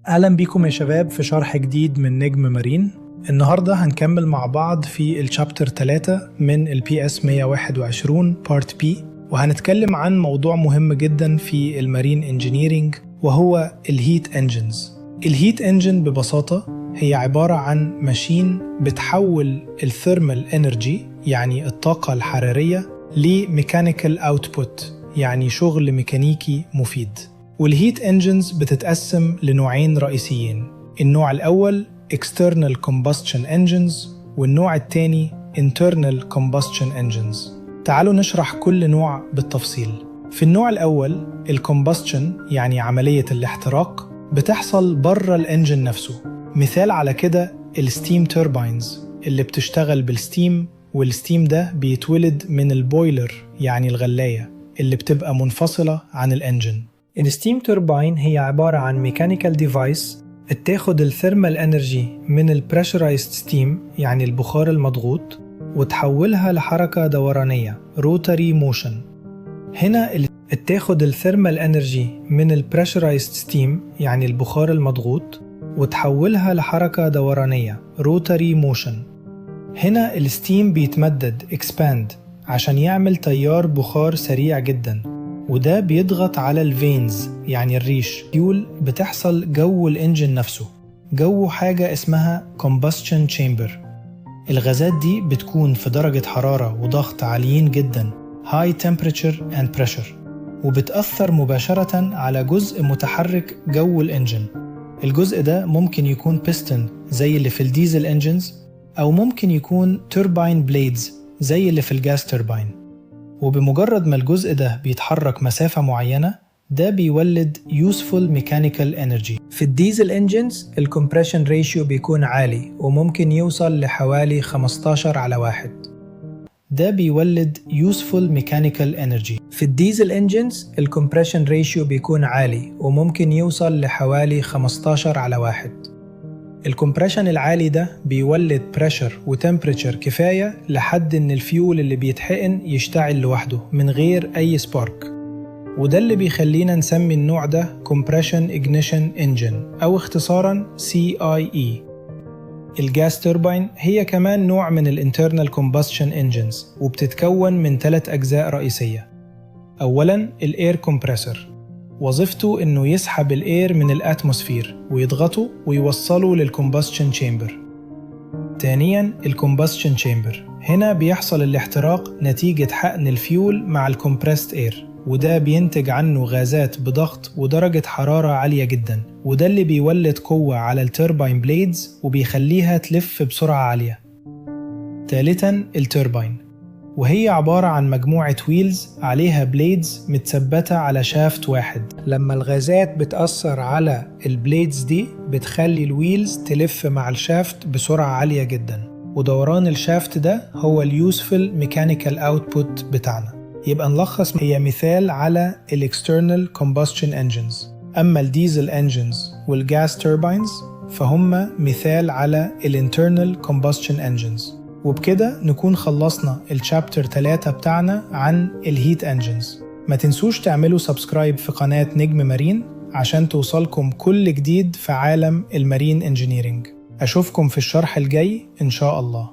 أهلا بيكم يا شباب في شرح جديد من نجم مارين. النهاردة هنكمل مع بعض في الشابتر 3 من الPS 121 بارت B، وهنتكلم عن موضوع مهم جدا في المارين انجينيرينج وهو الهيت انجنز. الهيت انجن ببساطة هي عبارة عن ماشين بتحول الثيرمال انرجي يعني الطاقة الحرارية لميكانيكال اوتبوت يعني شغل ميكانيكي مفيد. والهيت انجنز بتتقسم لنوعين رئيسيين، النوع الأول external combustion engines والنوع الثاني internal combustion engines. تعالوا نشرح كل نوع بالتفصيل. في النوع الأول الكومبستشن يعني عملية الاحتراق بتحصل بره الانجن نفسه. مثال على كده الستيم توربينز اللي بتشتغل بالستيم، والستيم ده بيتولد من البويلر يعني الغلاية اللي بتبقى منفصلة عن الانجن. الستيم توربين هي عبارة عن ميكانيكال ديفايس بتاخد الثيرمال انرجي من البريشرايزد ستيم يعني البخار المضغوط وتحولها لحركة دورانية روتاري موشن. هنا بتاخد الثيرمال انرجي من البريشرايزد ستيم يعني البخار المضغوط وتحولها لحركة دورانية روتاري موشن. هنا الستيم بيتمدد expand عشان يعمل تيار بخار سريع جدا، وده بيضغط على الفينز يعني الريش. فيول بتحصل جو الانجن نفسه، جو حاجة اسمها combustion chamber. الغازات دي بتكون في درجة حرارة وضغط عاليين جدا high temperature and pressure، وبتأثر مباشرة على جزء متحرك جو الانجن. الجزء ده ممكن يكون بيستون زي اللي في الديزل انجنز، أو ممكن يكون توربين بليدز زي اللي في الجاس توربين. وبمجرد ما الجزء ده بيتحرك مسافة معينة ده بيولد useful mechanical energy. في الديزل انجنز الكمبريشن ريشيو بيكون عالي وممكن يوصل لحوالي 15:1. ده بيولد useful mechanical energy. في الديزل انجنز الكمبريشن ريشيو بيكون عالي وممكن يوصل لحوالي 15:1. الكمبريشن العالي ده بيولد بريشر وتمبريتشر كفاية لحد ان الفيول اللي بيتحقن يشتعل لوحده من غير اي سبارك، وده اللي بيخلينا نسمي النوع ده Compression Ignition Engine أو اختصاراً CIE. الجاس توربين هي كمان نوع من الانترنال كومبشن انجنز، وبتتكون من 3 أجزاء رئيسية. أولاً الاير كومبريسور، وظيفته إنه يسحب الاير من الاتموسفير ويضغطه ويوصله للكومبشن تشامبر. ثانياً الكومبشن تشامبر، هنا بيحصل الاحتراق نتيجة حقن الفيول مع الكومبريست اير، وده بينتج عنه غازات بضغط ودرجة حرارة عالية جدا، وده اللي بيولد قوة على التوربين بليدز وبيخليها تلف بسرعة عالية. ثالثاً التوربين، وهي عبارة عن مجموعة ويلز عليها بليدز متثبتة على شافت واحد. لما الغازات بتأثر على البليدز دي بتخلي الويلز تلف مع الشافت بسرعة عالية جدا، ودوران الشافت ده هو اليوسفل ميكانيكال اوتبوت بتاعنا. يبقى نلخص، هي مثال على الاكسترنال كومبشن انجنز، اما الديزل انجنز والجاس توربينز فهم مثال على الانترنال كومبشن انجنز. وبكده نكون خلصنا الشابتر 3 بتاعنا عن الهيت انجنز. ما تنسوش تعملوا سبسكرايب في قناة نجم مارين عشان توصلكم كل جديد في عالم المارين انجينيرينج. أشوفكم في الشرح الجاي إن شاء الله.